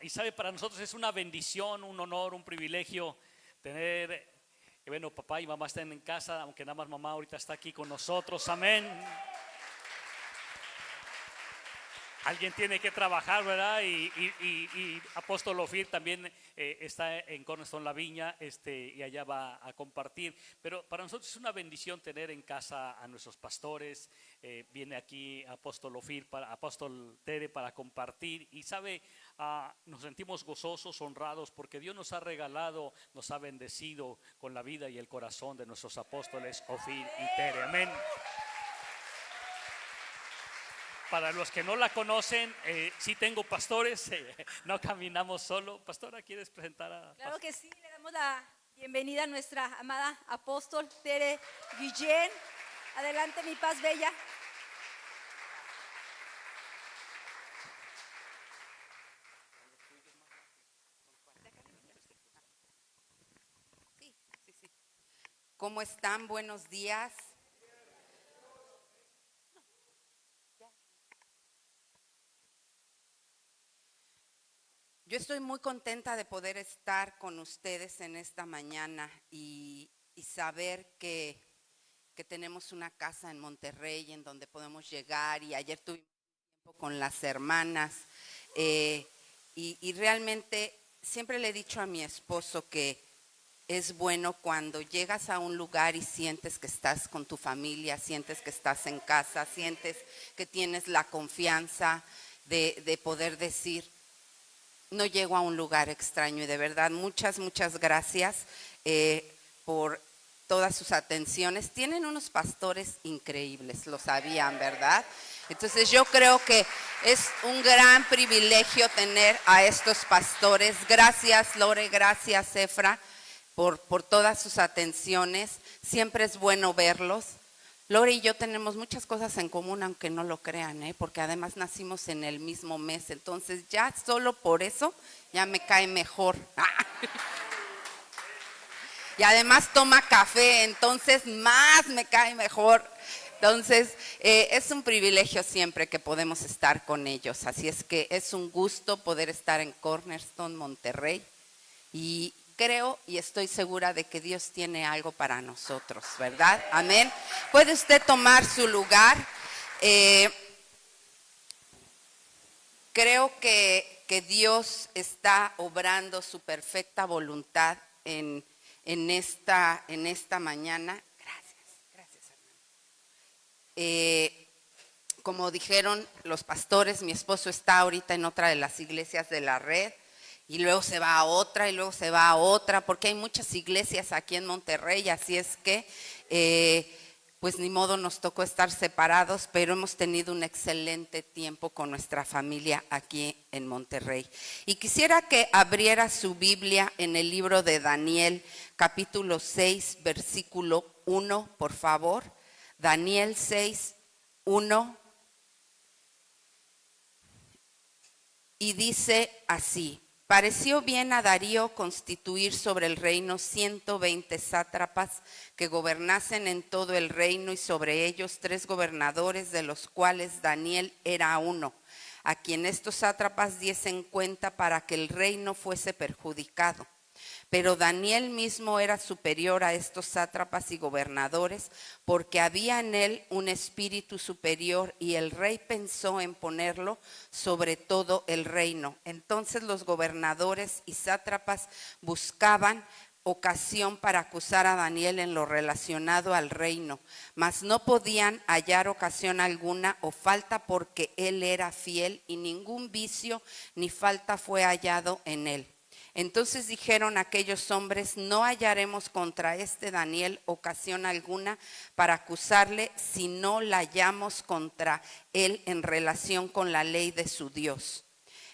Y sabe, para nosotros es una bendición, un honor, un privilegio tener, bueno, papá y mamá están en casa, aunque nada más mamá ahorita está aquí con nosotros, amén. Alguien tiene que trabajar, ¿verdad? Y Apóstol Ofir también está en Cornerstone La Viña, y allá va a compartir. Pero para nosotros es una bendición tener en casa a nuestros pastores. Viene aquí Apóstol Ofir, Apóstol Tere para compartir. Y sabe, nos sentimos gozosos, honrados, porque Dios nos ha regalado, nos ha bendecido con la vida y el corazón de nuestros apóstoles Ofir y Tere. Amén. Para los que no la conocen, sí tengo pastores, no caminamos solo. Pastora, ¿quieres presentar a? Claro que sí, le damos la bienvenida a nuestra amada apóstol Tere Guillén. Adelante, mi paz bella. Sí. ¿Cómo están? Buenos días. Yo estoy muy contenta de poder estar con ustedes en esta mañana y saber que tenemos una casa en Monterrey en donde podemos llegar, y ayer tuvimos tiempo con las hermanas y realmente siempre le he dicho a mi esposo que es bueno cuando llegas a un lugar y sientes que estás con tu familia, sientes que estás en casa, sientes que tienes la confianza de poder decir: no llego a un lugar extraño. Y de verdad, muchas gracias por todas sus atenciones. Tienen unos pastores increíbles, lo sabían, ¿verdad? Entonces yo creo que es un gran privilegio tener a estos pastores. Gracias, Lore, gracias, Efra, por todas sus atenciones. Siempre es bueno verlos. Lore y yo tenemos muchas cosas en común, aunque no lo crean, porque además nacimos en el mismo mes. Entonces ya solo por eso ya me cae mejor. Y además toma café, entonces más me cae mejor. Entonces es un privilegio siempre que podemos estar con ellos. Así es que es un gusto poder estar en Cornerstone, Monterrey. Y creo y estoy segura de que Dios tiene algo para nosotros, ¿verdad? Amén. ¿Puede usted tomar su lugar? Creo que Dios está obrando su perfecta voluntad en esta mañana. Gracias, hermano. Como dijeron los pastores, mi esposo está ahorita en otra de las iglesias de la red. Y luego se va a otra, y luego se va a otra, porque hay muchas iglesias aquí en Monterrey, así es que, pues ni modo, nos tocó estar separados, pero hemos tenido un excelente tiempo con nuestra familia aquí en Monterrey. Y quisiera que abriera su Biblia en el libro de Daniel, capítulo 6, versículo 1, por favor. Daniel 6, 1. Y dice así: pareció bien a Darío constituir sobre el reino 120 sátrapas que gobernasen en todo el reino, y sobre ellos 3 gobernadores, de los cuales Daniel era uno, a quien estos sátrapas diesen cuenta para que el reino fuese perjudicado. Pero Daniel mismo era superior a estos sátrapas y gobernadores, porque había en él un espíritu superior, y el rey pensó en ponerlo sobre todo el reino. Entonces los gobernadores y sátrapas buscaban ocasión para acusar a Daniel en lo relacionado al reino, mas no podían hallar ocasión alguna o falta, porque él era fiel, y ningún vicio ni falta fue hallado en él. Entonces dijeron aquellos hombres: no hallaremos contra este Daniel ocasión alguna para acusarle, si no la hallamos contra él en relación con la ley de su Dios.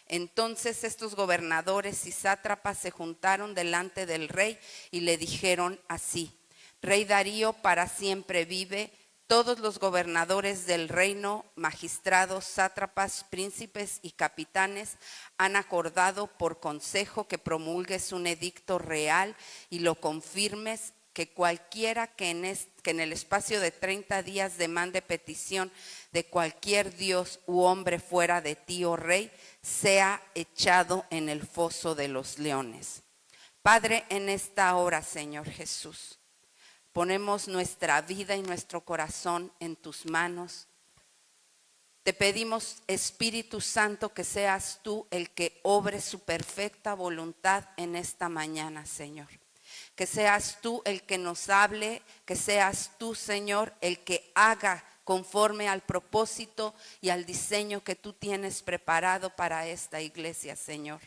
Entonces estos gobernadores y sátrapas se juntaron delante del rey y le dijeron así: Rey Darío, para siempre vive. Todos los gobernadores del reino, magistrados, sátrapas, príncipes y capitanes han acordado por consejo que promulgues un edicto real y lo confirmes que cualquiera que en el espacio de 30 días demande petición de cualquier dios u hombre fuera de ti, oh rey, sea echado en el foso de los leones. Padre, en esta hora, Señor Jesús, ponemos nuestra vida y nuestro corazón en tus manos. Te pedimos, Espíritu Santo, que seas tú el que obre su perfecta voluntad en esta mañana, Señor. Que seas tú el que nos hable, que seas tú, Señor, el que haga conforme al propósito y al diseño que tú tienes preparado para esta iglesia, Señor.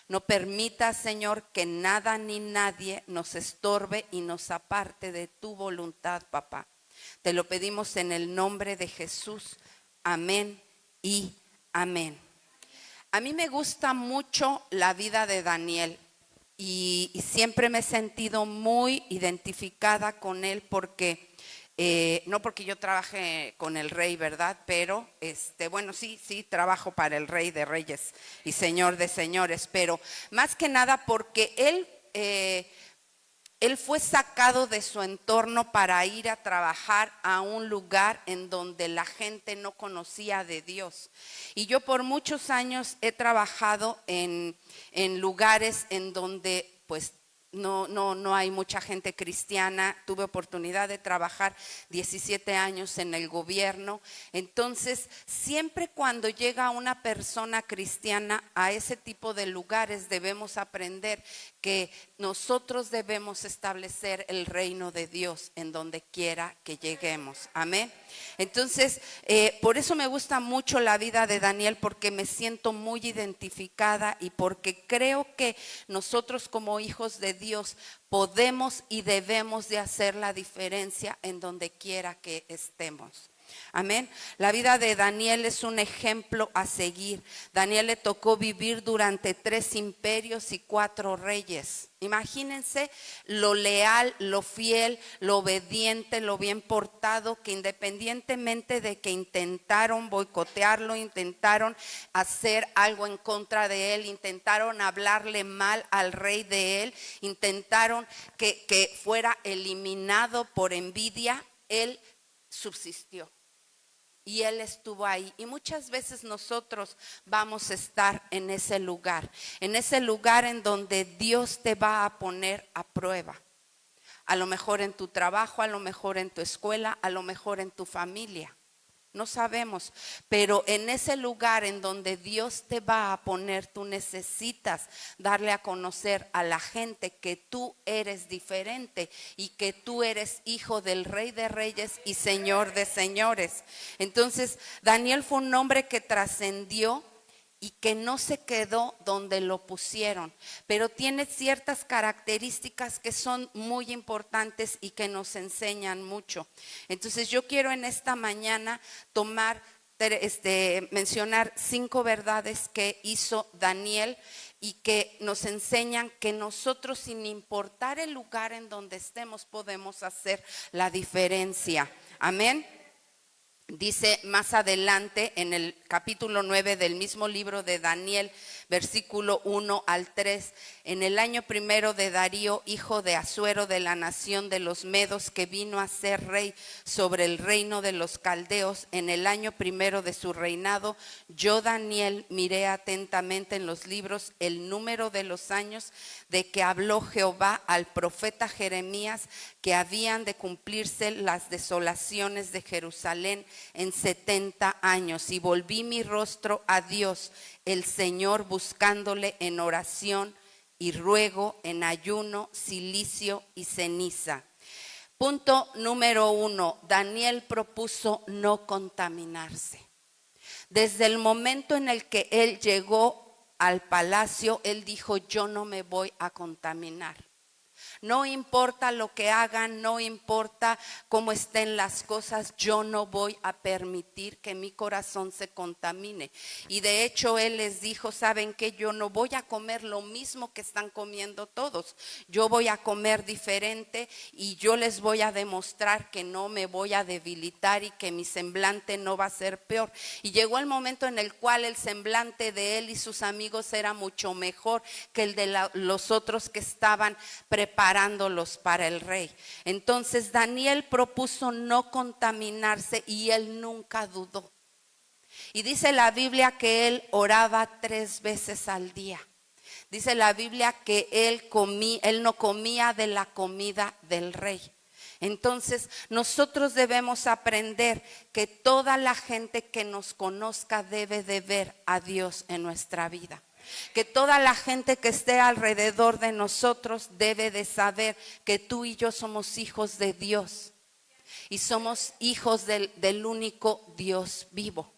No permita, Señor, que nada ni nadie nos estorbe y nos aparte de tu voluntad, papá. Te lo pedimos en el nombre de Jesús. Amén y amén. A mí me gusta mucho la vida de Daniel y siempre me he sentido muy identificada con él porque, no porque yo trabaje con el rey, ¿verdad? Pero, bueno, sí, trabajo para el Rey de Reyes y Señor de Señores, pero más que nada porque él fue sacado de su entorno para ir a trabajar a un lugar en donde la gente no conocía de Dios. Y yo por muchos años he trabajado en lugares en donde pues no hay mucha gente cristiana. Tuve oportunidad de trabajar 17 años en el gobierno. Entonces, siempre cuando llega una persona cristiana a ese tipo de lugares, debemos aprender que nosotros debemos establecer el reino de Dios en donde quiera que lleguemos. Amén. Entonces, por eso me gusta mucho la vida de Daniel, porque me siento muy identificada y porque creo que nosotros como hijos de Dios podemos y debemos de hacer la diferencia en donde quiera que estemos. Amén. La vida de Daniel es un ejemplo a seguir. Daniel le tocó vivir durante 3 imperios y 4 reyes. Imagínense lo leal, lo fiel, lo obediente, lo bien portado, que independientemente de que intentaron boicotearlo, intentaron hacer algo en contra de él, intentaron hablarle mal al rey de él, intentaron que fuera eliminado por envidia, él subsistió. Y él estuvo ahí. Y muchas veces nosotros vamos a estar en ese lugar en donde Dios te va a poner a prueba. A lo mejor en tu trabajo, a lo mejor en tu escuela, a lo mejor en tu familia. No sabemos, pero en ese lugar en donde Dios te va a poner, tú necesitas darle a conocer a la gente que tú eres diferente y que tú eres hijo del Rey de Reyes y Señor de Señores. Entonces, Daniel fue un hombre que trascendió y que no se quedó donde lo pusieron, pero tiene ciertas características que son muy importantes y que nos enseñan mucho. Entonces yo quiero en esta mañana mencionar 5 verdades que hizo Daniel y que nos enseñan que nosotros, sin importar el lugar en donde estemos, podemos hacer la diferencia. Amén. Dice más adelante en el capítulo 9 del mismo libro de Daniel, versículo 1 al 3, en el año 1 de Darío, hijo de Asuero, de la nación de los Medos, que vino a ser rey sobre el reino de los caldeos, en el año 1 de su reinado, yo Daniel miré atentamente en los libros el número de los años de que habló Jehová al profeta Jeremías, que habían de cumplirse las desolaciones de Jerusalén en 70 años, y volví mi rostro a Dios el Señor, buscándole en oración y ruego, en ayuno, cilicio y ceniza. Punto número 1, Daniel propuso no contaminarse. Desde el momento en el que él llegó al palacio, él dijo: yo no me voy a contaminar. No importa lo que hagan, no importa cómo estén las cosas, yo no voy a permitir que mi corazón se contamine. Y de hecho él les dijo: ¿saben qué? Yo no voy a comer lo mismo que están comiendo todos. Yo voy a comer diferente y yo les voy a demostrar que no me voy a debilitar y que mi semblante no va a ser peor. Y llegó el momento en el cual el semblante de él y sus amigos era mucho mejor que el de los otros que estaban preparados preparándolos para el rey. Entonces Daniel propuso no contaminarse y él nunca dudó. Y dice la Biblia que él oraba 3 veces al día. Dice la Biblia que él no comía de la comida del rey. Entonces nosotros debemos aprender que toda la gente que nos conozca debe de ver a Dios en nuestra vida. Que toda la gente que esté alrededor de nosotros debe de saber que tú y yo somos hijos de Dios. Y somos hijos del único Dios vivo.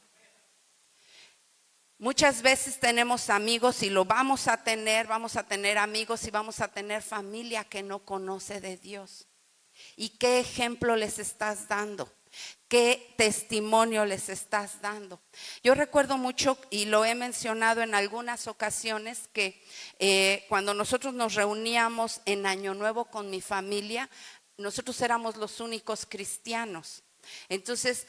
Muchas veces tenemos amigos y lo vamos a tener amigos y vamos a tener familia que no conoce de Dios. ¿Y qué ejemplo les estás dando? ¿Qué testimonio les estás dando? Yo recuerdo mucho, y lo he mencionado en algunas ocasiones, que cuando nosotros nos reuníamos en Año Nuevo con mi familia, nosotros éramos los únicos cristianos. Entonces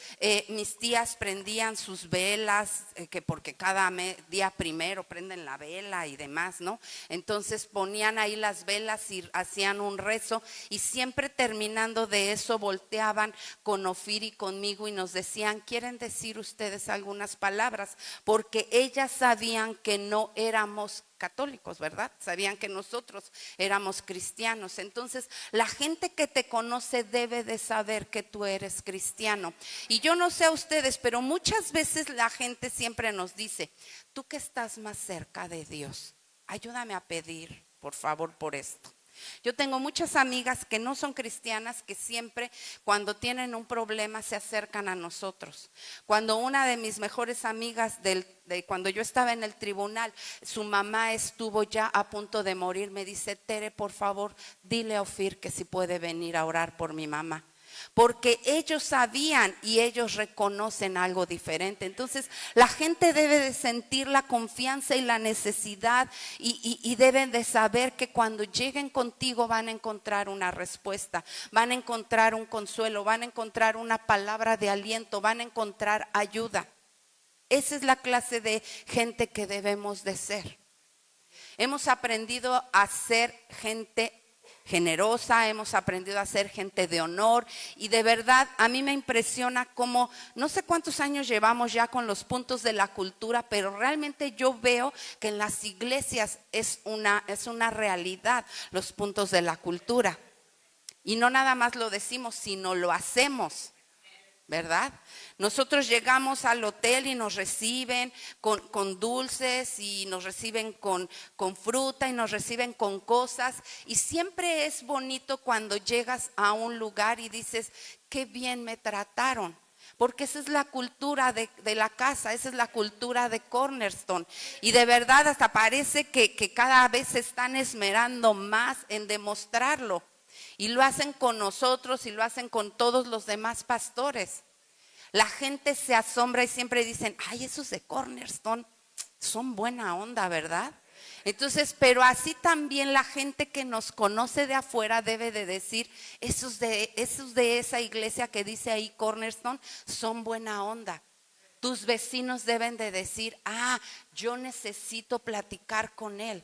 mis tías prendían sus velas, que porque cada día primero prenden la vela y demás, ¿no? Entonces ponían ahí las velas y hacían un rezo, y siempre terminando de eso volteaban con Ofir y conmigo y nos decían: ¿quieren decir ustedes algunas palabras? Porque ellas sabían que no éramos católicos, ¿verdad? Sabían que nosotros éramos cristianos. Entonces la gente que te conoce debe de saber que tú eres cristiano. Y yo no sé a ustedes, pero muchas veces la gente siempre nos dice: tú que estás más cerca de Dios, ayúdame a pedir, por favor, por esto. Yo tengo muchas amigas que no son cristianas, que siempre cuando tienen un problema se acercan a nosotros. Cuando una de mis mejores amigas de cuando yo estaba en el tribunal, su mamá estuvo ya a punto de morir, me dice: Tere, por favor, dile a Ofir que si puede venir a orar por mi mamá. Porque ellos sabían y ellos reconocen algo diferente. Entonces la gente debe de sentir la confianza y la necesidad, y deben de saber que cuando lleguen contigo van a encontrar una respuesta, van a encontrar un consuelo, van a encontrar una palabra de aliento, van a encontrar ayuda. Esa es la clase de gente que debemos de ser. Hemos aprendido a ser gente generosa, hemos aprendido a ser gente de honor, y de verdad a mí me impresiona cómo, no sé cuántos años llevamos ya con los puntos de la cultura, pero realmente yo veo que en las iglesias es una realidad los puntos de la cultura. Y no nada más lo decimos, sino lo hacemos, ¿verdad? Nosotros llegamos al hotel y nos reciben con dulces, y nos reciben con fruta, y nos reciben con cosas, y siempre es bonito cuando llegas a un lugar y dices: qué bien me trataron. Porque esa es la cultura de la casa, esa es la cultura de Cornerstone. Y de verdad hasta parece que cada vez se están esmerando más en demostrarlo. Y lo hacen con nosotros y lo hacen con todos los demás pastores. La gente se asombra y siempre dicen: ay, esos de Cornerstone son buena onda, ¿verdad? Entonces, pero así también la gente que nos conoce de afuera debe de decir: esos de esa iglesia que dice ahí Cornerstone son buena onda. Tus vecinos deben de decir: ah, yo necesito platicar con él.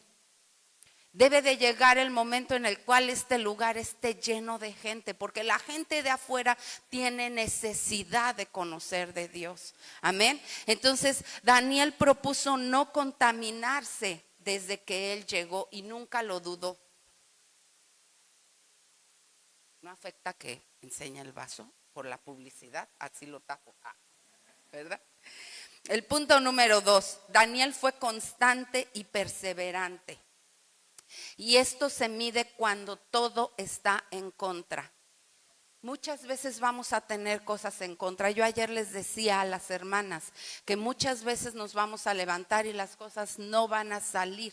Debe de llegar el momento en el cual este lugar esté lleno de gente, porque la gente de afuera tiene necesidad de conocer de Dios. Amén. Entonces Daniel propuso no contaminarse desde que él llegó y nunca lo dudó. No afecta que enseñe el vaso por la publicidad, así lo tapo, ¿verdad? El punto número 2, Daniel fue constante y perseverante. Y esto se mide cuando todo está en contra. Muchas veces vamos a tener cosas en contra. Yo ayer les decía a las hermanas que muchas veces nos vamos a levantar y las cosas no van a salir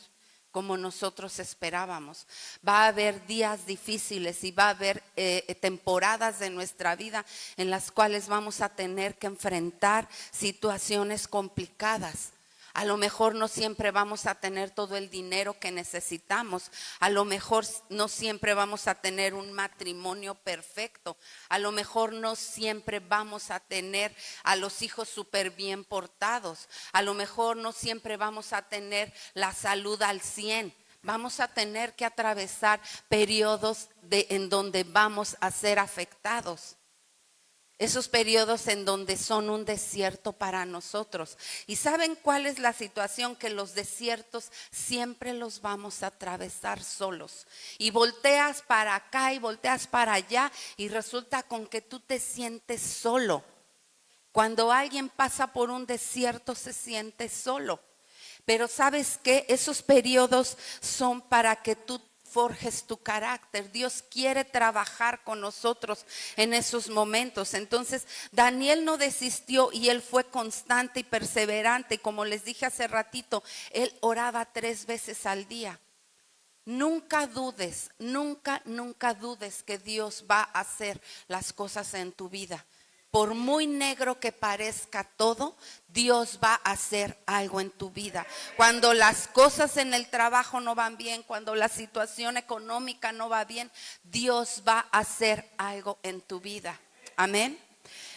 como nosotros esperábamos. Va a haber días difíciles y va a haber temporadas de nuestra vida en las cuales vamos a tener que enfrentar situaciones complicadas. A lo mejor no siempre vamos a tener todo el dinero que necesitamos. A lo mejor no siempre vamos a tener un matrimonio perfecto. A lo mejor no siempre vamos a tener a los hijos súper bien portados. A lo mejor no siempre vamos a tener la salud al 100. Vamos a tener que atravesar periodos en donde vamos a ser afectados. Esos periodos en donde son un desierto para nosotros. ¿Y saben cuál es la situación? Que los desiertos siempre los vamos a atravesar solos. Y volteas para acá y volteas para allá y resulta con que tú te sientes solo. Cuando alguien pasa por un desierto se siente solo. Pero ¿sabes qué? Esos periodos son para que tú forjes tu carácter. Dios quiere trabajar con nosotros en esos momentos. Entonces Daniel no desistió y él fue constante y perseverante. Como les dije hace ratito, él oraba 3 veces al día. Nunca dudes, nunca dudes que Dios va a hacer las cosas en tu vida. Por muy negro que parezca todo, Dios va a hacer algo en tu vida. Cuando las cosas en el trabajo no van bien, cuando la situación económica no va bien, Dios va a hacer algo en tu vida. Amén.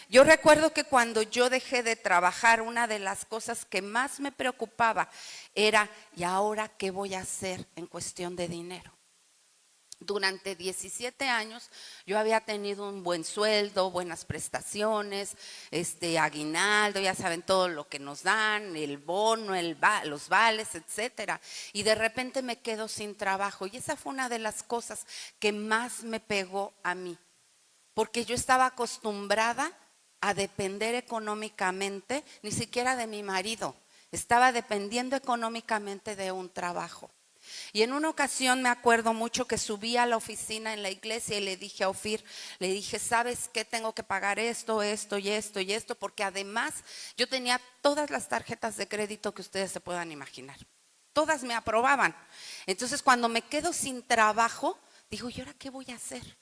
Yo recuerdo que cuando yo dejé de trabajar, una de las cosas que más me preocupaba era, ¿y ahora qué voy a hacer en cuestión de dinero? Durante 17 años yo había tenido un buen sueldo, buenas prestaciones, aguinaldo, ya saben todo lo que nos dan, el bono, los vales, etcétera. Y de repente me quedo sin trabajo y esa fue una de las cosas que más me pegó a mí, porque yo estaba acostumbrada a depender económicamente, ni siquiera de mi marido, estaba dependiendo económicamente de un trabajo. Y en una ocasión me acuerdo mucho que subí a la oficina en la iglesia y le dije a Ofir, le dije, ¿sabes qué? Tengo que pagar esto y esto, porque además yo tenía todas las tarjetas de crédito que ustedes se puedan imaginar. Todas me aprobaban. Entonces cuando me quedo sin trabajo, digo, ¿y ahora qué voy a hacer?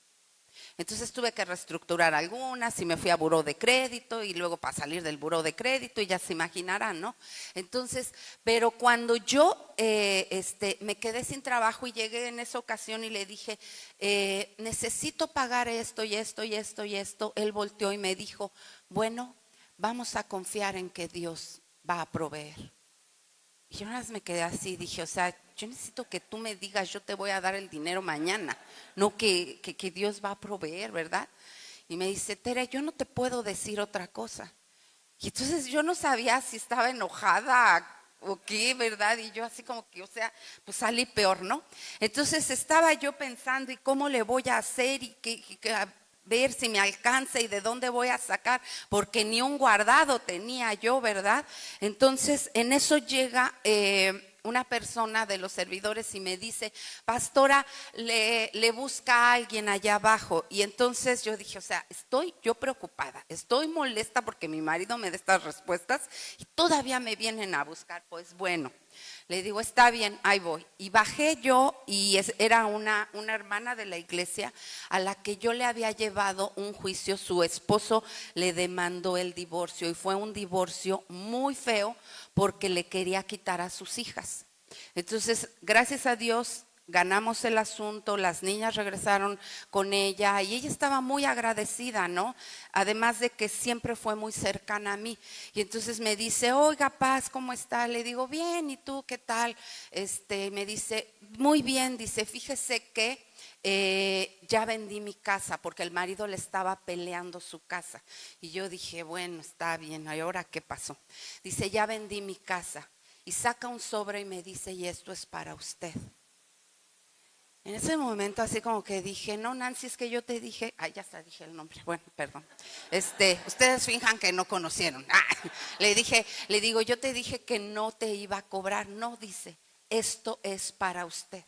Entonces tuve que reestructurar algunas y me fui a buró de crédito y luego para salir del buró de crédito y ya se imaginarán, ¿no? Entonces, pero cuando yo me quedé sin trabajo y llegué en esa ocasión y le dije, necesito pagar esto y esto y esto y esto, él volteó y me dijo, bueno, vamos a confiar en que Dios va a proveer. Y yo nada más me quedé así, dije, o sea, yo necesito que tú me digas, yo te voy a dar el dinero mañana, no que Dios va a proveer, ¿verdad? Y me dice, Tere, yo no te puedo decir otra cosa. Y entonces yo no sabía si estaba enojada o qué, ¿verdad? Y yo así como que, o sea, pues salí peor, ¿no? Entonces estaba yo pensando, ¿y cómo le voy a hacer? Y a ver si me alcanza y de dónde voy a sacar, porque ni un guardado tenía yo, ¿verdad? Entonces en eso llega una persona de los servidores y me dice, pastora, le busca a alguien allá abajo. Y entonces yo dije, o sea, estoy yo preocupada, estoy molesta porque mi marido me da estas respuestas y todavía me vienen a buscar. Pues bueno, le digo, está bien, ahí voy. Y bajé yo y era una hermana de la iglesia a la que yo le había llevado un juicio. Su esposo le demandó el divorcio y fue un divorcio muy feo porque le quería quitar a sus hijas. Entonces, gracias a Dios, ganamos el asunto, las niñas regresaron con ella y ella estaba muy agradecida, ¿no? Además de que siempre fue muy cercana a mí. Y entonces me dice, oiga, Paz, ¿cómo está? Le digo, bien, ¿y tú qué tal? Me dice, muy bien, dice, fíjese que ya vendí mi casa porque el marido le estaba peleando su casa. Y yo dije, bueno, está bien, ¿y ahora qué pasó? Dice, ya vendí mi casa. Y saca un sobre y me dice, y esto es para usted. En ese momento así como que dije, no, Nancy, es que yo te dije, ya hasta dije el nombre, bueno, perdón. Ustedes finjan que no conocieron. Le digo, yo te dije que no te iba a cobrar. No, dice, esto es para usted.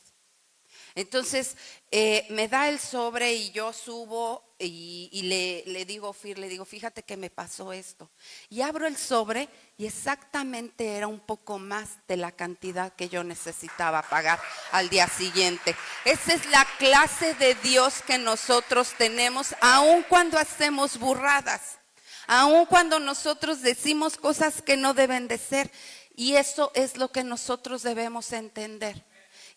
Entonces me da el sobre y yo subo y le digo a Ofir, le digo, fíjate que me pasó esto. Y abro el sobre y exactamente era un poco más de la cantidad que yo necesitaba pagar al día siguiente. Esa es la clase de Dios que nosotros tenemos, aun cuando hacemos burradas, aun cuando nosotros decimos cosas que no deben de ser. Y eso es lo que nosotros debemos entender.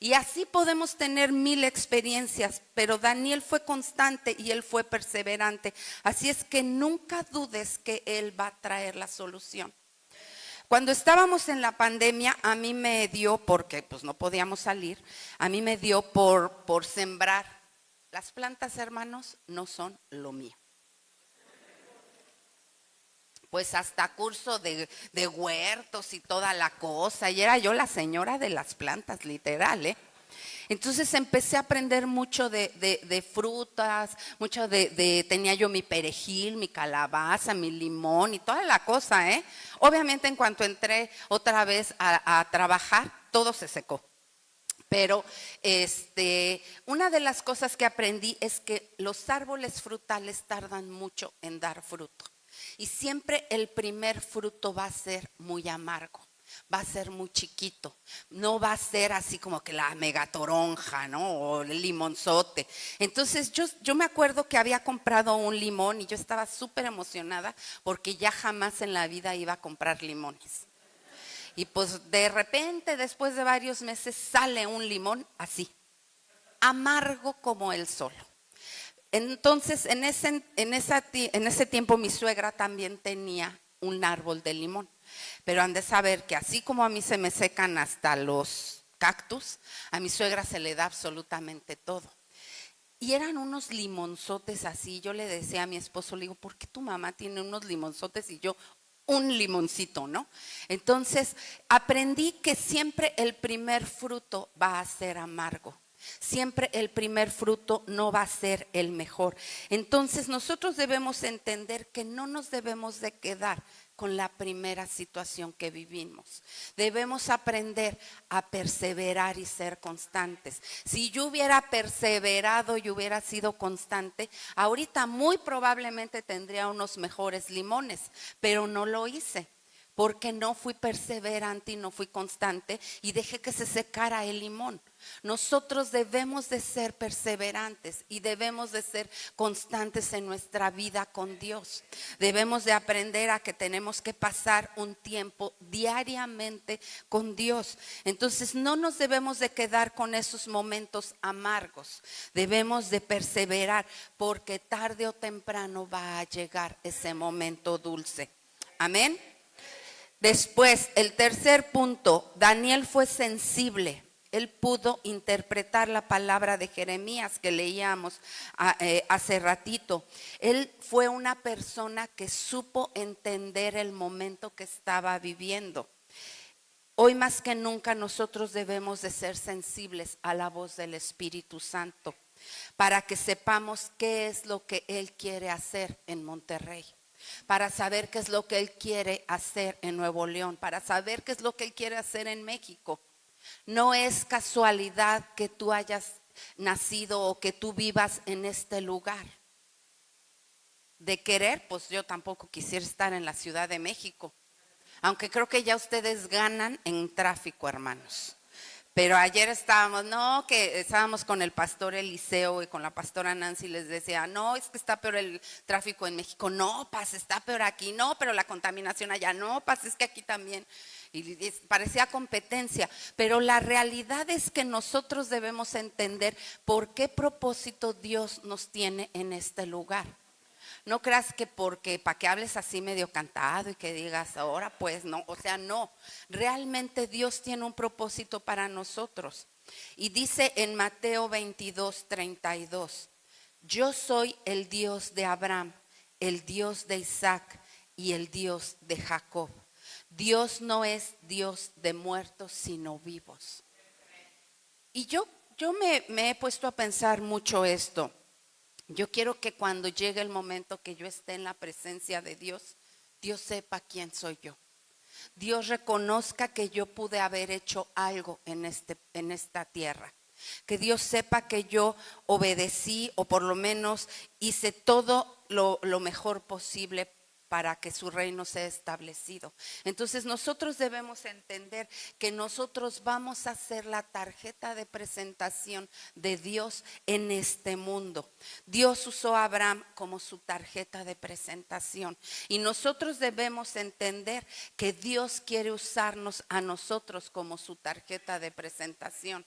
Y así podemos tener 1000 experiencias, pero Daniel fue constante y él fue perseverante. Así es que nunca dudes que él va a traer la solución. Cuando estábamos en la pandemia, a mí me dio, porque pues no podíamos salir, a mí me dio por sembrar. Las plantas, hermanos, no son lo mío. Pues hasta curso de huertos y toda la cosa, y era yo la señora de las plantas, literal, ¿eh? Entonces empecé a aprender mucho de frutas, mucho tenía yo mi perejil, mi calabaza, mi limón y toda la cosa, ¿eh? Obviamente en cuanto entré otra vez a trabajar, todo se secó. Pero una de las cosas que aprendí es que los árboles frutales tardan mucho en dar fruto. Y siempre el primer fruto va a ser muy amargo. Va a ser muy chiquito, no va a ser así como que la megatoronja, ¿no? O el limonzote. Entonces yo me acuerdo que había comprado un limón y yo estaba súper emocionada porque ya jamás en la vida iba a comprar limones. Y pues de repente, después de varios meses, sale un limón así, amargo como el sol. Entonces en ese tiempo mi suegra también tenía un árbol de limón. Pero han de saber que así como a mí se me secan hasta los cactus, a mi suegra se le da absolutamente todo. Y eran unos limonzotes así. Yo le decía a mi esposo, le digo, ¿por qué tu mamá tiene unos limonzotes y yo un limoncito, no? Entonces aprendí que siempre el primer fruto va a ser amargo. Siempre el primer fruto no va a ser el mejor. Entonces nosotros debemos entender que no nos debemos de quedar con la primera situación que vivimos. Debemos aprender a perseverar y ser constantes. Si yo hubiera perseverado y hubiera sido constante, ahorita muy probablemente tendría unos mejores limones, pero no lo hice. Porque no fui perseverante y no fui constante y dejé que se secara el limón. Nosotros debemos de ser perseverantes y debemos de ser constantes en nuestra vida con Dios. Debemos de aprender a que tenemos que pasar un tiempo diariamente con Dios. Entonces no nos debemos de quedar con esos momentos amargos. Debemos de perseverar porque tarde o temprano va a llegar ese momento dulce. Amén. Después, el tercer punto, Daniel fue sensible. Él pudo interpretar la palabra de Jeremías que leíamos hace ratito. Él fue una persona que supo entender el momento que estaba viviendo. Hoy más que nunca nosotros debemos de ser sensibles a la voz del Espíritu Santo para que sepamos qué es lo que Él quiere hacer en Monterrey. Para saber qué es lo que Él quiere hacer en Nuevo León, para saber qué es lo que Él quiere hacer en México. No es casualidad que tú hayas nacido o que tú vivas en este lugar. De querer, pues yo tampoco quisiera estar en la Ciudad de México, aunque creo que ya ustedes ganan en tráfico, hermanos. Pero ayer estábamos con el pastor Eliseo y con la pastora Nancy, les decía, no, es que está peor el tráfico en México, no, paz, está peor aquí, no, pero la contaminación allá, no, paz, es que aquí también. Y parecía competencia, pero la realidad es que nosotros debemos entender por qué propósito Dios nos tiene en este lugar. No creas que para que hables así medio cantado y que digas ahora pues no, o sea no, realmente Dios tiene un propósito para nosotros. Y dice en Mateo 22:32, yo soy el Dios de Abraham, el Dios de Isaac y el Dios de Jacob. Dios no es Dios de muertos sino vivos. Y yo me he puesto a pensar mucho esto. Yo quiero que cuando llegue el momento que yo esté en la presencia de Dios, Dios sepa quién soy yo. Dios reconozca que yo pude haber hecho algo en esta tierra. Que Dios sepa que yo obedecí o por lo menos hice todo lo mejor posible para que su reino sea establecido. Entonces nosotros debemos entender que nosotros vamos a ser la tarjeta de presentación de Dios en este mundo. Dios usó a Abraham como su tarjeta de presentación y nosotros debemos entender que Dios quiere usarnos a nosotros como su tarjeta de presentación.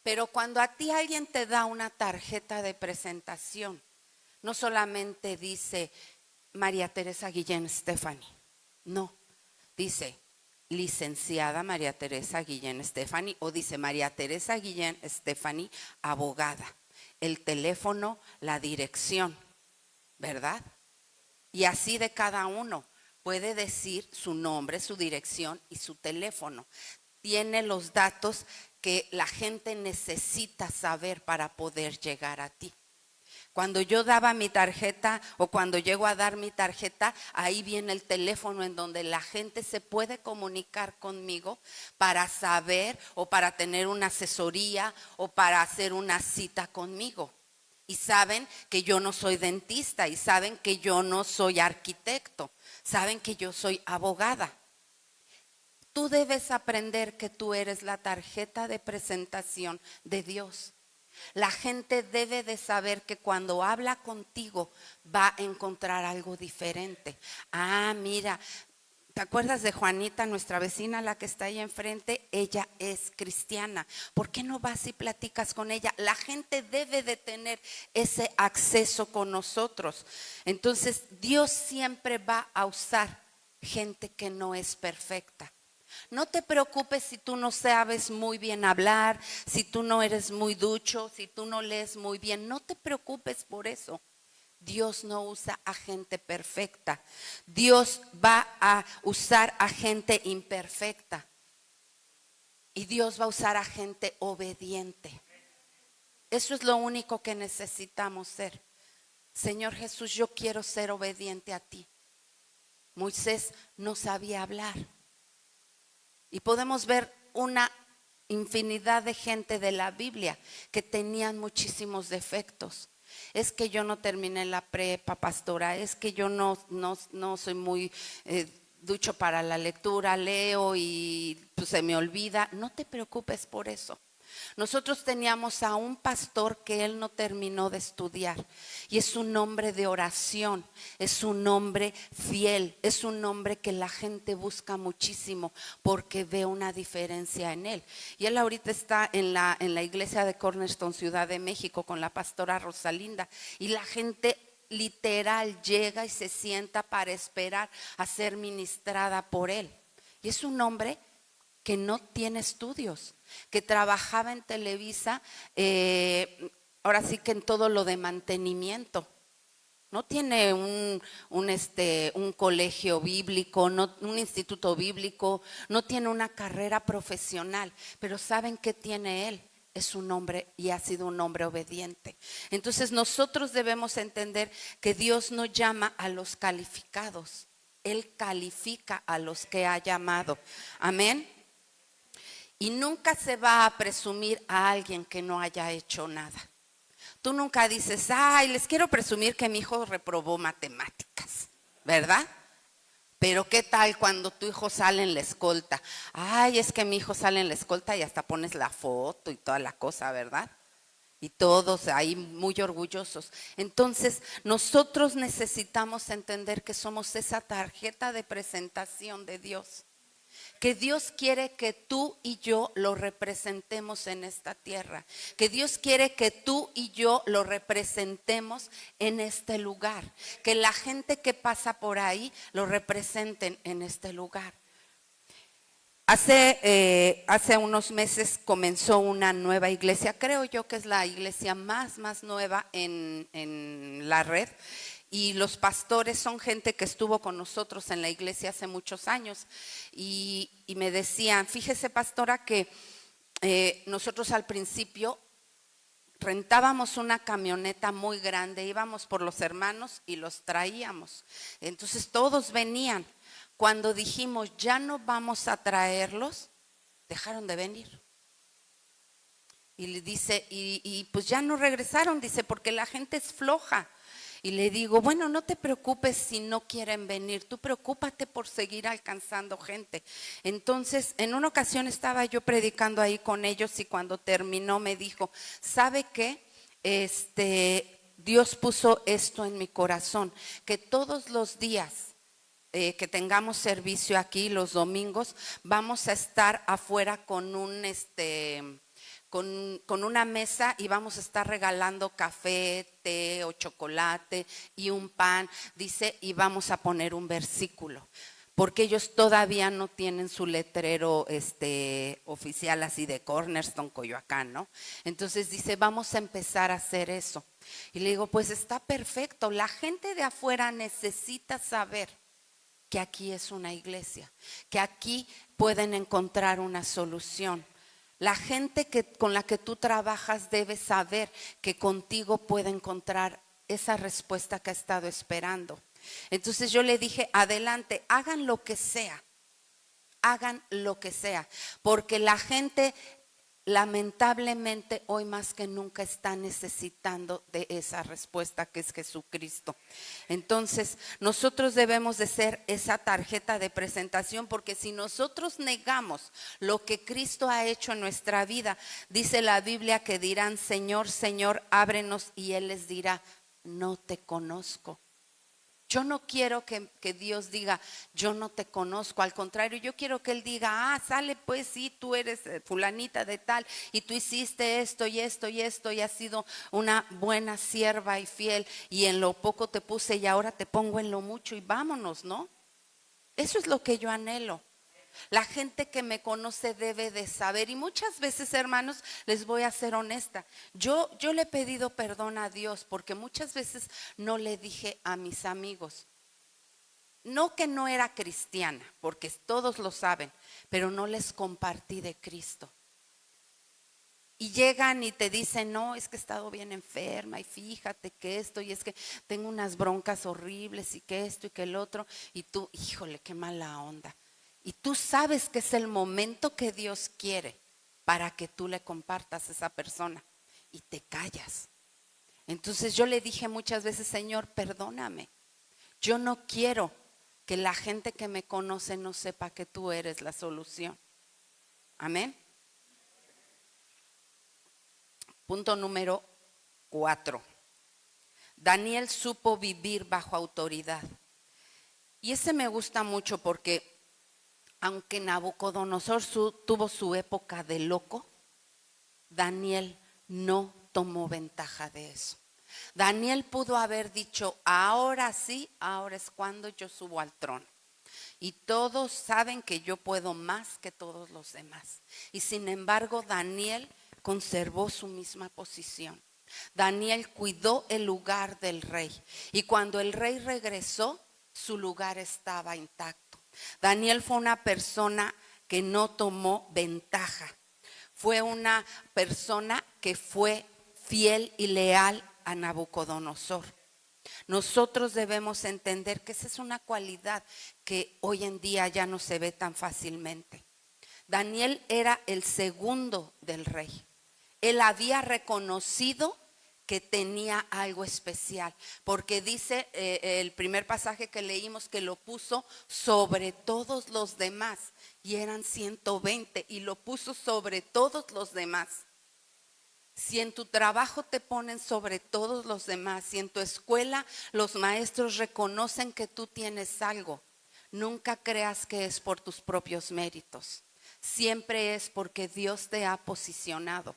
Pero cuando a ti alguien te da una tarjeta de presentación, no solamente dice María Teresa Guillén Stephanie, no, dice licenciada María Teresa Guillén Stephanie, o dice María Teresa Guillén Stephanie, abogada. El teléfono, la dirección, ¿verdad? Y así de cada uno puede decir su nombre, su dirección y su teléfono. Tiene los datos que la gente necesita saber para poder llegar a ti. Cuando yo daba mi tarjeta o cuando llego a dar mi tarjeta, ahí viene el teléfono en donde la gente se puede comunicar conmigo para saber o para tener una asesoría o para hacer una cita conmigo. Y saben que yo no soy dentista y saben que yo no soy arquitecto, saben que yo soy abogada. Tú debes aprender que tú eres la tarjeta de presentación de Dios. La gente debe de saber que cuando habla contigo va a encontrar algo diferente. Ah, mira, ¿te acuerdas de Juanita, nuestra vecina, la que está ahí enfrente? Ella es cristiana. ¿Por qué no vas y platicas con ella? La gente debe de tener ese acceso con nosotros. Entonces, Dios siempre va a usar gente que no es perfecta. No te preocupes si tú no sabes muy bien hablar, si tú no eres muy ducho, si tú no lees muy bien. No te preocupes por eso. Dios no usa a gente perfecta. Dios va a usar a gente imperfecta. Y Dios va a usar a gente obediente. Eso es lo único que necesitamos ser. Señor Jesús, yo quiero ser obediente a ti. Moisés no sabía hablar. Y podemos ver una infinidad de gente de la Biblia que tenían muchísimos defectos. Es que yo no terminé la prepa, pastora. Es que yo no soy muy ducho para la lectura. Leo y pues, se me olvida. No te preocupes por eso. Nosotros teníamos a un pastor que él no terminó de estudiar y es un hombre de oración, es un hombre fiel, es un hombre que la gente busca muchísimo porque ve una diferencia en él. Y él ahorita está en la iglesia de Cornerstone, Ciudad de México, con la pastora Rosalinda, y la gente literal llega y se sienta para esperar a ser ministrada por él. Y es un hombre que no tiene estudios, que trabajaba en Televisa, ahora sí que en todo lo de mantenimiento. No tiene un colegio bíblico, un instituto bíblico, no tiene una carrera profesional, pero ¿saben qué tiene él? Es un hombre y ha sido un hombre obediente. Entonces nosotros debemos entender que Dios no llama a los calificados, Él califica a los que ha llamado. Amén. Y nunca se va a presumir a alguien que no haya hecho nada. Tú nunca dices, ay, les quiero presumir que mi hijo reprobó matemáticas, ¿verdad? Pero ¿qué tal cuando tu hijo sale en la escolta? Ay, es que mi hijo sale en la escolta y hasta pones la foto y toda la cosa, ¿verdad? Y todos ahí muy orgullosos. Entonces, nosotros necesitamos entender que somos esa tarjeta de presentación de Dios. Que Dios quiere que tú y yo lo representemos en esta tierra. Que Dios quiere que tú y yo lo representemos en este lugar. Que la gente que pasa por ahí lo representen en este lugar. Hace unos meses comenzó una nueva iglesia. Creo yo que es la iglesia más nueva en la red. Y los pastores son gente que estuvo con nosotros en la iglesia hace muchos años. Y me decían, fíjese pastora que nosotros al principio rentábamos una camioneta muy grande, íbamos por los hermanos y los traíamos. Entonces todos venían. Cuando dijimos ya no vamos a traerlos, dejaron de venir. Y le dice, y pues ya no regresaron, dice, porque la gente es floja. Y le digo, bueno, no te preocupes si no quieren venir, tú preocúpate por seguir alcanzando gente. Entonces, en una ocasión estaba yo predicando ahí con ellos y cuando terminó me dijo, ¿sabe qué? Dios puso esto en mi corazón, que todos los días que tengamos servicio aquí, los domingos, vamos a estar afuera con con una mesa y vamos a estar regalando café, té o chocolate y un pan, dice, y vamos a poner un versículo. porque ellos todavía no tienen su letrero oficial así de Cornerstone, Coyoacán, ¿no? Entonces dice, vamos a empezar a hacer eso. Y le digo, pues está perfecto, la gente de afuera necesita saber que aquí es una iglesia, que aquí pueden encontrar una solución. La gente con la que tú trabajas debe saber que contigo puede encontrar esa respuesta que ha estado esperando. Entonces yo le dije, adelante, hagan lo que sea, porque la gente lamentablemente hoy más que nunca está necesitando de esa respuesta que es Jesucristo. Entonces nosotros debemos de ser esa tarjeta de presentación, porque si nosotros negamos lo que Cristo ha hecho en nuestra vida, dice la Biblia que dirán, Señor, Señor, ábrenos, y Él les dirá, no te conozco. Yo no quiero que Dios diga, yo no te conozco. Al contrario, yo quiero que Él diga, sale pues, sí, tú eres fulanita de tal, y tú hiciste esto y esto y esto, y has sido una buena sierva y fiel, y en lo poco te puse y ahora te pongo en lo mucho, y vámonos, ¿no? Eso es lo que yo anhelo. La gente que me conoce debe de saber, y muchas veces, hermanos, les voy a ser honesta, yo le he pedido perdón a Dios porque muchas veces no le dije a mis amigos, no que no era cristiana, porque todos lo saben, pero no les compartí de Cristo. Y llegan y te dicen, no, es que he estado bien enferma, y fíjate que esto, y es que tengo unas broncas horribles, y que esto y que el otro, y tú, híjole, qué mala onda. Y tú sabes que es el momento que Dios quiere para que tú le compartas a esa persona, y te callas. Entonces yo le dije muchas veces, Señor, perdóname. Yo no quiero que la gente que me conoce no sepa que tú eres la solución. Amén. Punto número 4. Daniel supo vivir bajo autoridad. Y ese me gusta mucho porque aunque Nabucodonosor tuvo su época de loco, Daniel no tomó ventaja de eso. Daniel pudo haber dicho, ahora sí, ahora es cuando yo subo al trono. Y todos saben que yo puedo más que todos los demás. Y sin embargo, Daniel conservó su misma posición. Daniel cuidó el lugar del rey. Y cuando el rey regresó, su lugar estaba intacto. Daniel fue una persona que no tomó ventaja. Fue una persona que fue fiel y leal a Nabucodonosor. Nosotros debemos entender que esa es una cualidad que hoy en día ya no se ve tan fácilmente. Daniel era el segundo del rey. Él había reconocido que tenía algo especial, porque dice el primer pasaje que leímos que lo puso sobre todos los demás, y eran 120, y lo puso sobre todos los demás. Si en tu trabajo te ponen sobre todos los demás, si en tu escuela los maestros reconocen que tú tienes algo, nunca creas que es por tus propios méritos, siempre es porque Dios te ha posicionado.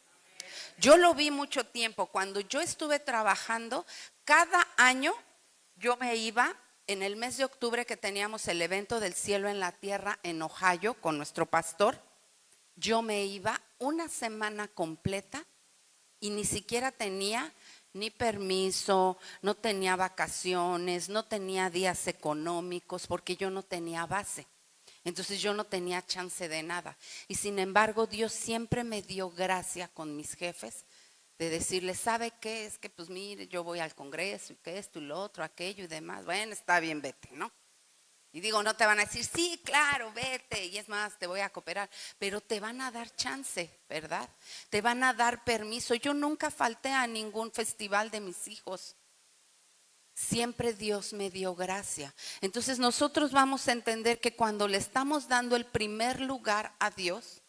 Yo lo vi mucho tiempo. Cuando yo estuve trabajando, cada año yo me iba, en el mes de octubre que teníamos el evento del cielo en la tierra en Ohio con nuestro pastor, yo me iba una semana completa y ni siquiera tenía ni permiso, no tenía vacaciones, no tenía días económicos, porque yo no tenía base. Entonces yo no tenía chance de nada. Y sin embargo, Dios siempre me dio gracia con mis jefes de decirles, ¿sabe qué? Es que pues mire, yo voy al Congreso y que esto y lo otro, aquello y demás. Bueno, está bien, vete, ¿no? Y digo, no te van a decir, sí, claro, vete, y es más, te voy a cooperar, pero te van a dar chance, ¿verdad? Te van a dar permiso. Yo nunca falté a ningún festival de mis hijos. Siempre Dios me dio gracia. Entonces nosotros vamos a entender que cuando le estamos dando el primer lugar a Dios,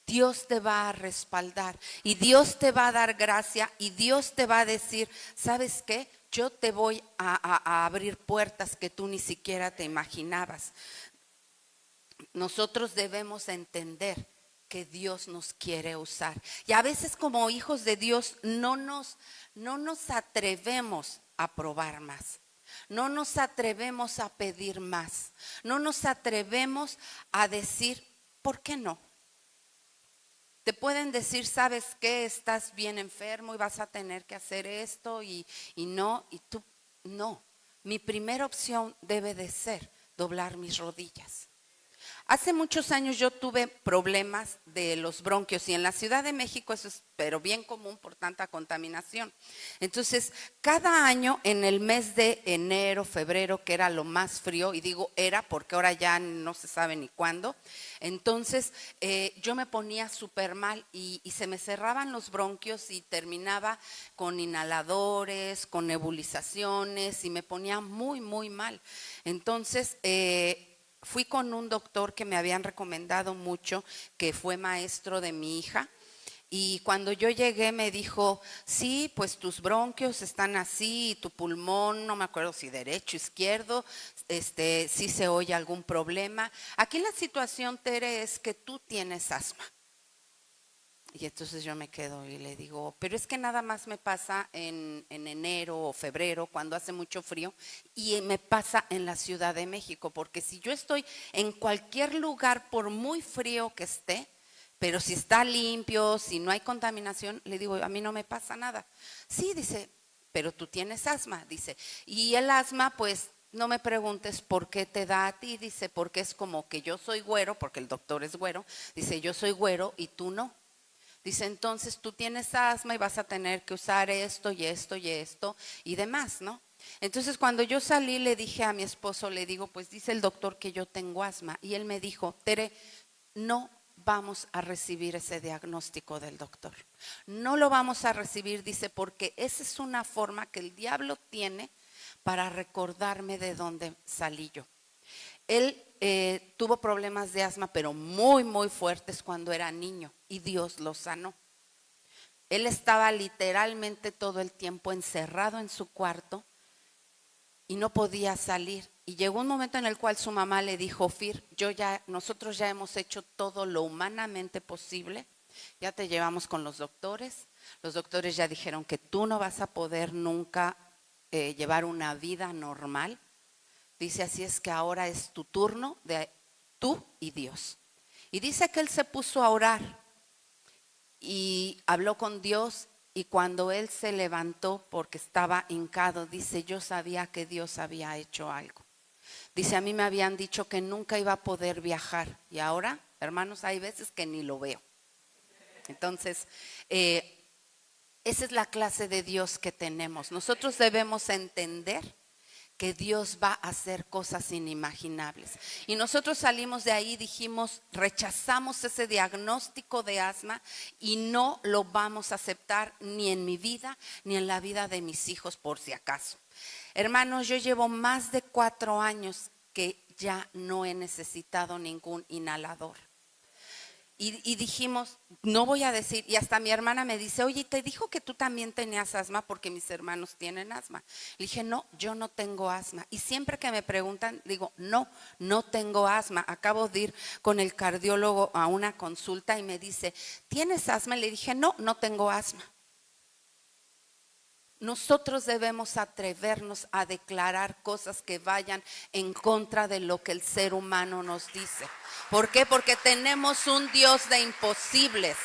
Dios te va a respaldar y Dios te va a dar gracia y Dios te va a decir, ¿sabes qué? Yo te voy a abrir puertas que tú ni siquiera te imaginabas. Nosotros debemos entender que Dios nos quiere usar. Y a veces como hijos de Dios no nos atrevemos a probar más. no nos atrevemos a pedir más, no nos atrevemos a decir, ¿por qué no? Te pueden decir, ¿sabes qué? Estás bien enfermo y vas a tener que hacer esto y tú no. Mi primera opción debe de ser doblar mis rodillas. Hace muchos años yo tuve problemas de los bronquios y en la Ciudad de México eso es pero bien común por tanta contaminación. Entonces, cada año en el mes de enero, febrero, que era lo más frío, y digo era porque ahora ya no se sabe ni cuándo, entonces yo me ponía súper mal y se me cerraban los bronquios y terminaba con inhaladores, con nebulizaciones y me ponía muy, muy mal. Entonces, fui con un doctor que me habían recomendado mucho, que fue maestro de mi hija. Y cuando yo llegué me dijo, sí, pues tus bronquios están así y tu pulmón, no me acuerdo si derecho, izquierdo, sí se oye algún problema. Aquí la situación, Tere, es que tú tienes asma. Y entonces yo me quedo y le digo, pero es que nada más me pasa en enero o febrero cuando hace mucho frío y me pasa en la Ciudad de México, porque si yo estoy en cualquier lugar por muy frío que esté, pero si está limpio, si no hay contaminación, le digo, a mí no me pasa nada. Sí, dice, pero tú tienes asma, dice, y el asma pues no me preguntes por qué te da a ti, dice, porque es como que yo soy güero, porque el doctor es güero, dice, yo soy güero y tú no. Dice, entonces tú tienes asma y vas a tener que usar esto y esto y esto y demás, ¿no? Entonces cuando yo salí le dije a mi esposo, le digo, pues dice el doctor que yo tengo asma. Y él me dijo, Tere, no vamos a recibir ese diagnóstico del doctor. No lo vamos a recibir, dice, porque esa es una forma que el diablo tiene para recordarme de dónde salí yo. Él tuvo problemas de asma, pero muy, muy fuertes cuando era niño y Dios lo sanó. Él estaba literalmente todo el tiempo encerrado en su cuarto y no podía salir. Y llegó un momento en el cual su mamá le dijo, Fir, nosotros ya hemos hecho todo lo humanamente posible, ya te llevamos con los doctores ya dijeron que tú no vas a poder nunca llevar una vida normal. Dice, así es que ahora es tu turno de tú y Dios. Y dice que él se puso a orar y habló con Dios y cuando él se levantó porque estaba hincado, dice, yo sabía que Dios había hecho algo. Dice, a mí me habían dicho que nunca iba a poder viajar y ahora, hermanos, hay veces que ni lo veo. Entonces, esa es la clase de Dios que tenemos. Nosotros debemos entender que Dios va a hacer cosas inimaginables. Y nosotros salimos de ahí, dijimos, rechazamos ese diagnóstico de asma y no lo vamos a aceptar ni en mi vida ni en la vida de mis hijos por si acaso. Hermanos, yo llevo más de 4 años que ya no he necesitado ningún inhalador. Y dijimos, no voy a decir, y hasta mi hermana me dice, oye, ¿te dijo que tú también tenías asma? Porque mis hermanos tienen asma. Le dije, no, yo no tengo asma. Y siempre que me preguntan, digo, no tengo asma. Acabo de ir con el cardiólogo a una consulta y me dice, ¿tienes asma? Le dije, no tengo asma. Nosotros debemos atrevernos a declarar cosas que vayan en contra de lo que el ser humano nos dice. ¿Por qué? Porque tenemos un Dios de imposibles,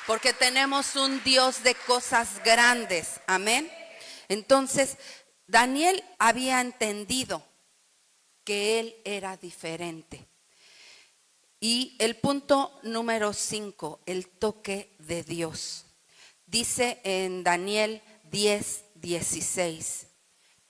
porque tenemos un Dios de cosas grandes. Amén. Entonces, Daniel había entendido que él era diferente. Y el punto número 5, el toque de Dios. Dice en Daniel 10:16,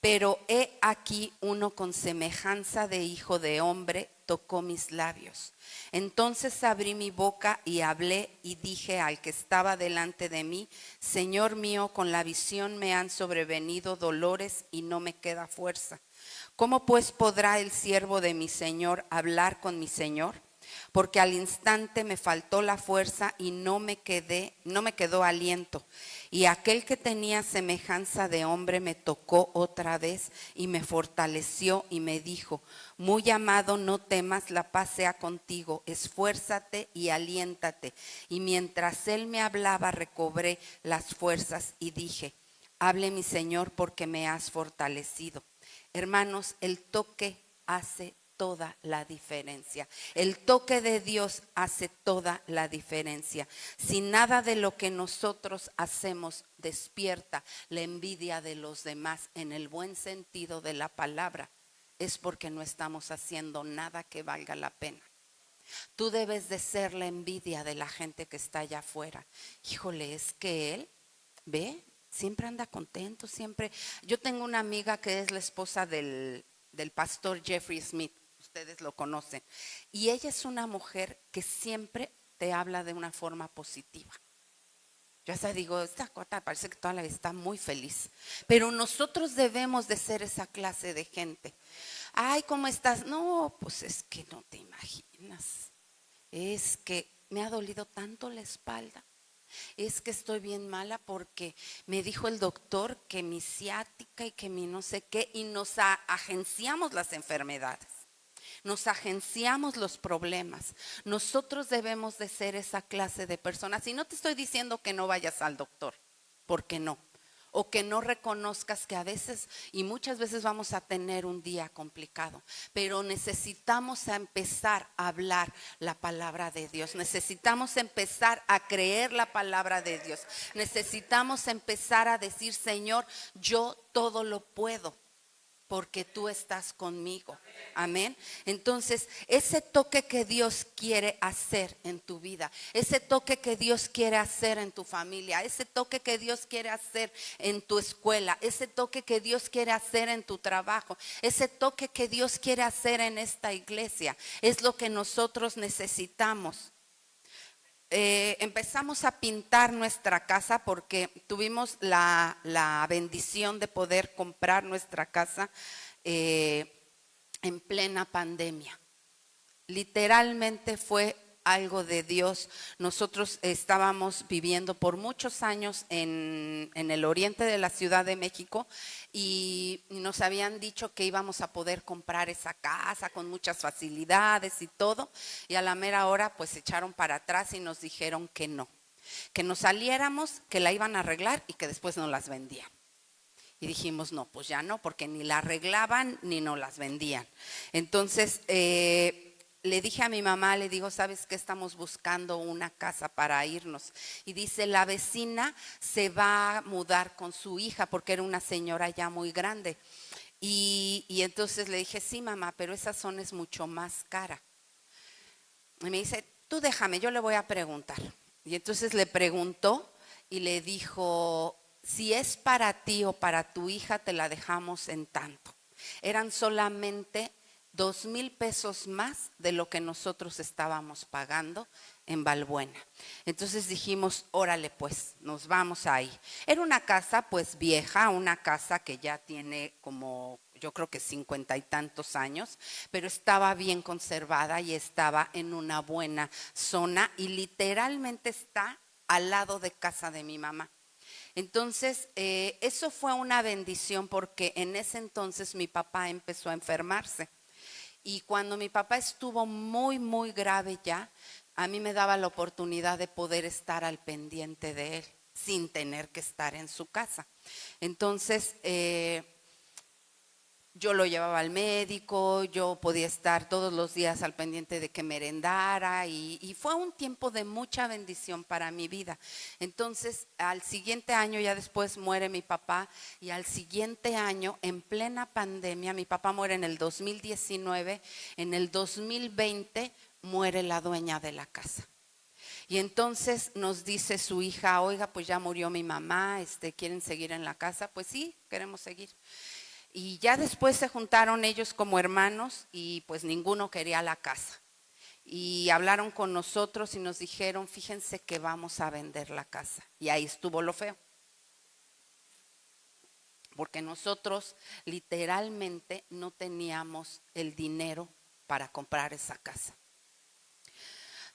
pero he aquí uno con semejanza de hijo de hombre tocó mis labios. Entonces abrí mi boca y hablé y dije al que estaba delante de mí, Señor mío, con la visión me han sobrevenido dolores y no me queda fuerza. ¿Cómo pues podrá el siervo de mi Señor hablar con mi Señor? Porque al instante me faltó la fuerza y no me quedó aliento. Y aquel que tenía semejanza de hombre me tocó otra vez y me fortaleció y me dijo, muy amado, no temas, la paz sea contigo, esfuérzate y aliéntate. Y mientras él me hablaba, recobré las fuerzas y dije, hable mi Señor porque me has fortalecido. Hermanos, el toque hace toda la diferencia. El toque de Dios hace toda la diferencia. Si nada de lo que nosotros hacemos despierta la envidia de los demás en el buen sentido de la palabra, es porque no estamos haciendo nada que valga la pena. Tú debes de ser la envidia de la gente que está allá afuera. Híjole, es que él, ve, siempre anda contento, siempre. Yo tengo una amiga que es la esposa del pastor Jeffrey Smith, ustedes lo conocen, y ella es una mujer que siempre te habla de una forma positiva. Yo hasta digo, esta cuata parece que toda la vida está muy feliz, pero nosotros debemos de ser esa clase de gente. Ay, ¿cómo estás? No, pues es que no te imaginas, es que me ha dolido tanto la espalda. Es que estoy bien mala porque me dijo el doctor que mi ciática y que mi no sé qué, y nos agenciamos las enfermedades, nos agenciamos los problemas. Nosotros debemos de ser esa clase de personas. Y no te estoy diciendo que no vayas al doctor, porque no. O que no reconozcas que a veces y muchas veces vamos a tener un día complicado, pero necesitamos empezar a hablar la palabra de Dios. Necesitamos empezar a creer la palabra de Dios. Necesitamos empezar a decir, Señor, yo todo lo puedo, porque tú estás conmigo. Amén. Entonces, ese toque que Dios quiere hacer en tu vida, ese toque que Dios quiere hacer en tu familia, ese toque que Dios quiere hacer en tu escuela, ese toque que Dios quiere hacer en tu trabajo, ese toque que Dios quiere hacer en esta iglesia, es lo que nosotros necesitamos. Empezamos a pintar nuestra casa porque tuvimos la bendición de poder comprar nuestra casa en plena pandemia. Literalmente fue algo de Dios. Nosotros estábamos viviendo por muchos años en el oriente de la Ciudad de México y nos habían dicho que íbamos a poder comprar esa casa con muchas facilidades y todo, y a la mera hora pues se echaron para atrás y nos dijeron que no, que nos saliéramos, que la iban a arreglar y que después nos las vendían. Y dijimos, no, pues ya no, porque ni la arreglaban ni nos las vendían. Entonces le dije a mi mamá, le digo, ¿sabes qué? Estamos buscando una casa para irnos. Y dice, la vecina se va a mudar con su hija, porque era una señora ya muy grande. Y entonces le dije, sí, mamá, pero esa zona es mucho más cara. Y me dice, tú déjame, yo le voy a preguntar. Y entonces le preguntó y le dijo, si es para ti o para tu hija, te la dejamos en tanto. Eran solamente 2,000 pesos más de lo que nosotros estábamos pagando en Balbuena. Entonces dijimos, órale pues, nos vamos ahí. Era una casa pues vieja, una casa que ya tiene como, yo creo que 50 y tantos años, pero estaba bien conservada y estaba en una buena zona y literalmente está al lado de casa de mi mamá. Entonces, eso fue una bendición porque en ese entonces mi papá empezó a enfermarse. Y cuando mi papá estuvo muy, muy grave ya, a mí me daba la oportunidad de poder estar al pendiente de él sin tener que estar en su casa. Entonces, yo lo llevaba al médico, yo podía estar todos los días al pendiente de que merendara y fue un tiempo de mucha bendición para mi vida. Entonces, al siguiente año, ya después muere mi papá y al siguiente año, en plena pandemia, mi papá muere en el 2019, en el 2020 muere la dueña de la casa. Y entonces nos dice su hija, oiga, pues ya murió mi mamá, ¿quieren seguir en la casa? Pues sí, queremos seguir. Y ya después se juntaron ellos como hermanos y pues ninguno quería la casa. Y hablaron con nosotros y nos dijeron, fíjense que vamos a vender la casa. Y ahí estuvo lo feo. Porque nosotros literalmente no teníamos el dinero para comprar esa casa.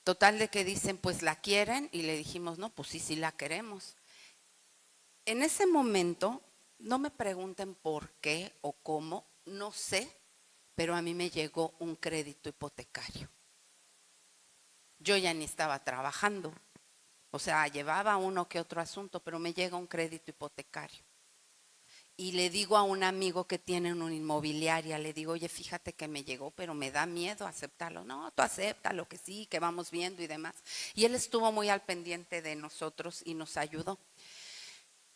Total de que dicen, pues la quieren, y le dijimos, no, pues sí, sí la queremos. En ese momento, no me pregunten por qué o cómo, no sé, pero a mí me llegó un crédito hipotecario. Yo ya ni estaba trabajando, o sea, llevaba uno que otro asunto, pero me llega un crédito hipotecario. y le digo a un amigo que tiene una inmobiliaria, le digo, oye, fíjate que me llegó, pero me da miedo aceptarlo. No, tú acéptalo, que sí, que vamos viendo y demás. Y él estuvo muy al pendiente de nosotros y nos ayudó.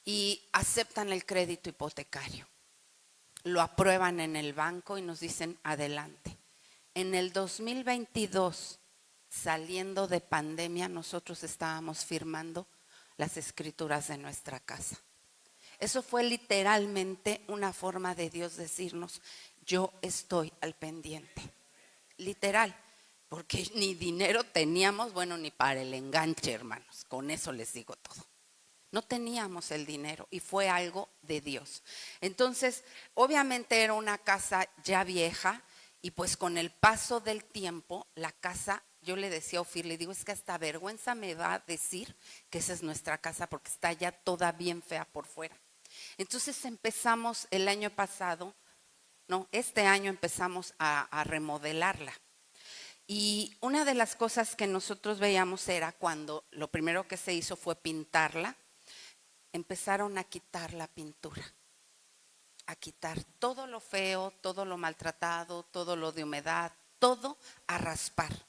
Y aceptan el crédito hipotecario. Lo aprueban en el banco y nos dicen, adelante. En el 2022, saliendo de pandemia, nosotros estábamos firmando las escrituras de nuestra casa. Eso fue literalmente una forma de Dios decirnos, yo estoy al pendiente. Literal, porque ni dinero teníamos, bueno, ni para el enganche, hermanos. Con eso les digo todo. No teníamos el dinero y fue algo de Dios. Entonces, obviamente era una casa ya vieja y pues con el paso del tiempo, la casa, yo le decía a Ofir, le digo, es que hasta vergüenza me va a decir que esa es nuestra casa porque está ya toda bien fea por fuera. Entonces empezamos el año pasado, no, este año empezamos a remodelarla. Y una de las cosas que nosotros veíamos era cuando lo primero que se hizo fue pintarla, empezaron a quitar la pintura, a quitar todo lo feo, todo lo maltratado, todo lo de humedad, todo a raspar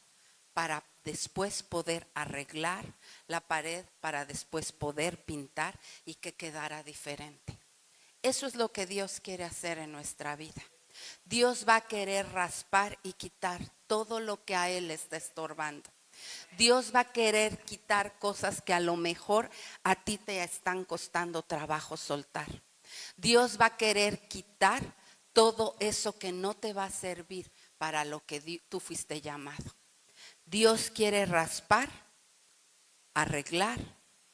para después poder arreglar la pared, para después poder pintar y que quedara diferente. Eso es lo que Dios quiere hacer en nuestra vida. Dios va a querer raspar y quitar todo lo que a Él le está estorbando. Dios va a querer quitar cosas que a lo mejor a ti te están costando trabajo soltar. Dios va a querer quitar todo eso que no te va a servir para lo que tú fuiste llamado. Dios quiere raspar, arreglar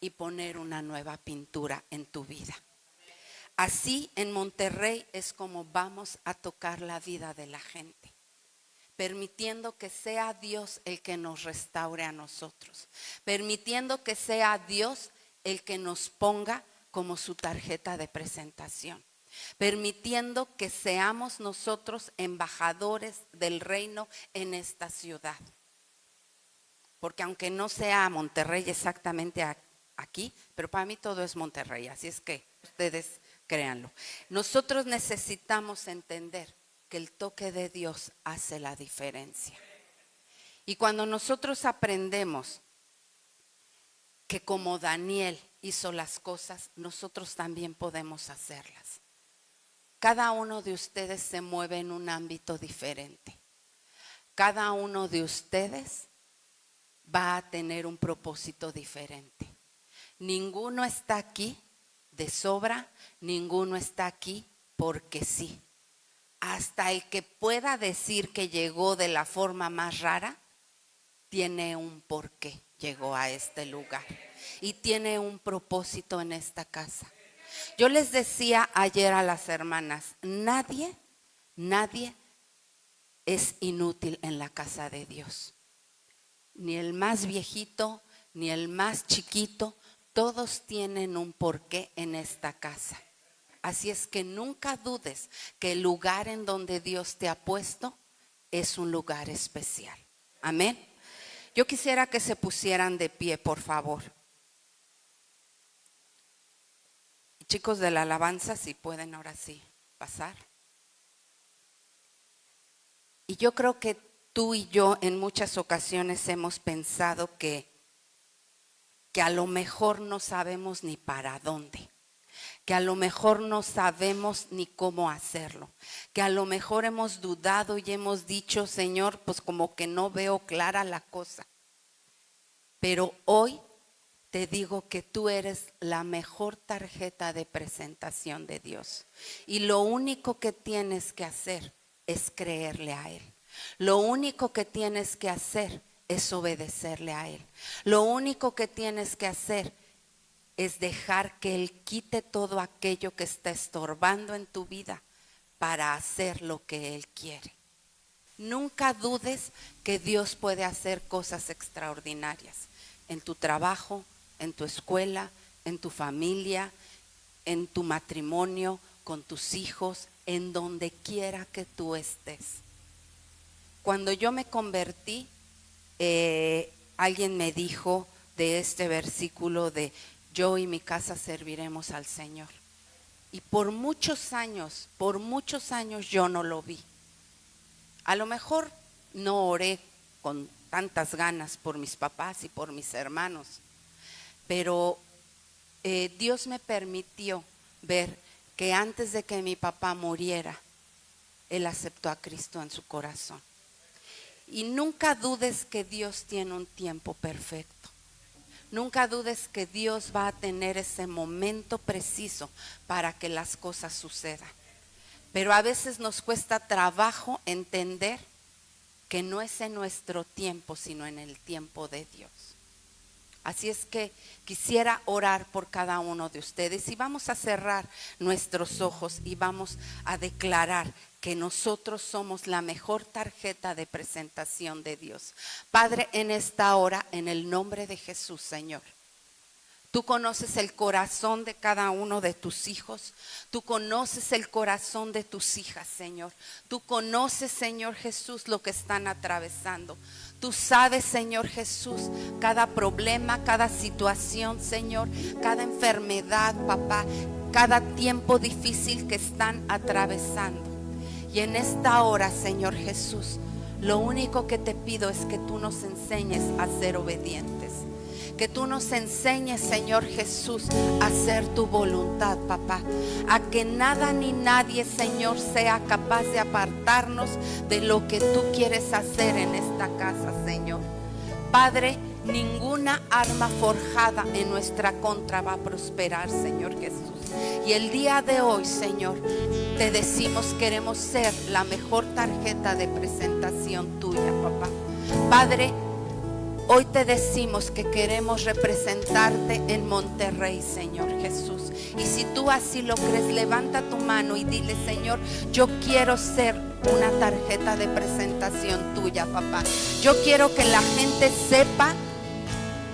y poner una nueva pintura en tu vida. Así en Monterrey es como vamos a tocar la vida de la gente, permitiendo que sea Dios el que nos restaure a nosotros, permitiendo que sea Dios el que nos ponga como su tarjeta de presentación, permitiendo que seamos nosotros embajadores del reino en esta ciudad. Porque aunque no sea Monterrey exactamente aquí, pero para mí todo es Monterrey, así es que ustedes créanlo. Nosotros necesitamos entender que el toque de Dios hace la diferencia. Y cuando nosotros aprendemos que como Daniel hizo las cosas, nosotros también podemos hacerlas. Cada uno de ustedes se mueve en un ámbito diferente. Cada uno de ustedes va a tener un propósito diferente. Ninguno está aquí de sobra, ninguno está aquí porque sí. Hasta el que pueda decir que llegó de la forma más rara, tiene un porqué, llegó a este lugar y tiene un propósito en esta casa. Yo les decía ayer a las hermanas, nadie es inútil en la casa de Dios. Ni el más viejito, ni el más chiquito, todos tienen un porqué en esta casa. Así es que nunca dudes que el lugar en donde Dios te ha puesto es un lugar especial. Amén. Yo quisiera que se pusieran de pie, por favor. Chicos de la alabanza, si pueden ahora sí pasar. Y yo creo que tú y yo en muchas ocasiones hemos pensado que a lo mejor no sabemos ni para dónde, que a lo mejor no sabemos ni cómo hacerlo, que a lo mejor hemos dudado y hemos dicho, Señor, pues como que no veo clara la cosa. Pero hoy te digo que tú eres la mejor tarjeta de presentación de Dios. Y lo único que tienes que hacer es creerle a Él. Lo único que tienes que hacer es obedecerle a Él. Lo único que tienes que hacer es dejar que Él quite todo aquello que está estorbando en tu vida para hacer lo que Él quiere. Nunca dudes que Dios puede hacer cosas extraordinarias en tu trabajo, en tu escuela, en tu familia, en tu matrimonio, con tus hijos, en donde quiera que tú estés. Cuando yo me convertí, alguien me dijo de este versículo de yo y mi casa serviremos al Señor. Y por muchos años yo no lo vi. A lo mejor no oré con tantas ganas por mis papás y por mis hermanos, pero Dios me permitió ver que antes de que mi papá muriera, él aceptó a Cristo en su corazón. Y nunca dudes que Dios tiene un tiempo perfecto. Nunca dudes que Dios va a tener ese momento preciso para que las cosas sucedan. Pero a veces nos cuesta trabajo entender que no es en nuestro tiempo, sino en el tiempo de Dios. Así es que quisiera orar por cada uno de ustedes y vamos a cerrar nuestros ojos y vamos a declarar que nosotros somos la mejor tarjeta de presentación de Dios. Padre, en esta hora, en el nombre de Jesús, Señor, tú conoces el corazón de cada uno de tus hijos. Tú conoces el corazón de tus hijas, Señor. Tú conoces, Señor Jesús, lo que están atravesando. Tú sabes, Señor Jesús, cada problema, cada situación, Señor, cada enfermedad, papá, cada tiempo difícil que están atravesando. Y en esta hora, Señor Jesús, lo único que te pido es que tú nos enseñes a ser obedientes. Que tú nos enseñes, Señor Jesús, a hacer tu voluntad, papá. A que nada ni nadie, Señor, sea capaz de apartarnos de lo que tú quieres hacer en esta casa, Señor. Padre, ninguna arma forjada en nuestra contra va a prosperar, Señor Jesús. Y el día de hoy, Señor, te decimos, queremos ser la mejor tarjeta de presentación tuya, papá. Padre, hoy te decimos que queremos representarte en Monterrey, Señor Jesús. Y si tú así lo crees, levanta tu mano y dile, Señor, yo quiero ser una tarjeta de presentación tuya, papá. Yo quiero que la gente sepa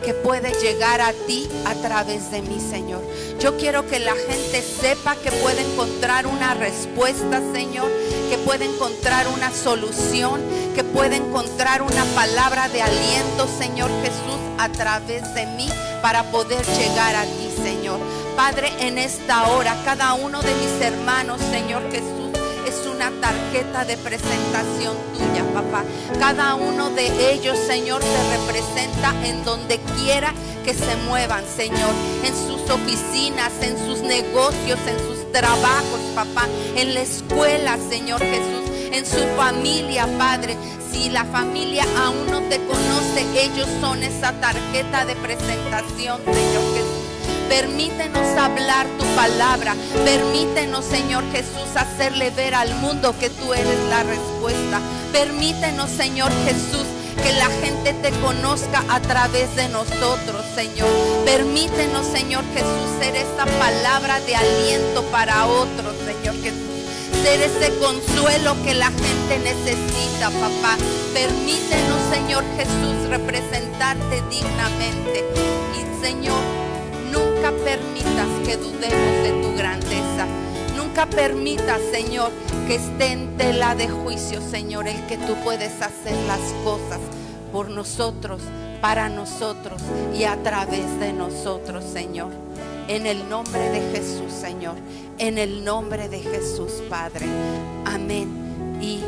que puede llegar a ti a través de mí, Señor. Yo quiero que la gente sepa que puede encontrar una respuesta, Señor, que puede encontrar una solución, que puede encontrar una palabra de aliento, Señor Jesús, a través de mí para poder llegar a ti, Señor. Padre, en esta hora, cada uno de mis hermanos, Señor Jesús, es una tarjeta de presentación tuya, papá. Cada uno de ellos, Señor, te representa en donde quiera que se muevan, Señor. En sus oficinas, en sus negocios, en sus trabajos, papá. En la escuela, Señor Jesús. En su familia, Padre. Si la familia aún no te conoce, ellos son esa tarjeta de presentación, Señor Jesús. Permítenos hablar tu palabra. Permítenos, Señor Jesús, hacerle ver al mundo que tú eres la respuesta. Permítenos, Señor Jesús, que la gente te conozca a través de nosotros, Señor. Permítenos, Señor Jesús, ser esa palabra de aliento para otros, Señor Jesús. Ser ese consuelo que la gente necesita, papá. Permítenos, Señor Jesús, representarte dignamente. Y, Señor, nunca permitas que dudemos de tu grandeza. Nunca permitas, Señor, que esté en tela de juicio, Señor, el que tú puedes hacer las cosas por nosotros, para nosotros y a través de nosotros, Señor. En el nombre de Jesús, Señor. En el nombre de Jesús, Padre. Amén y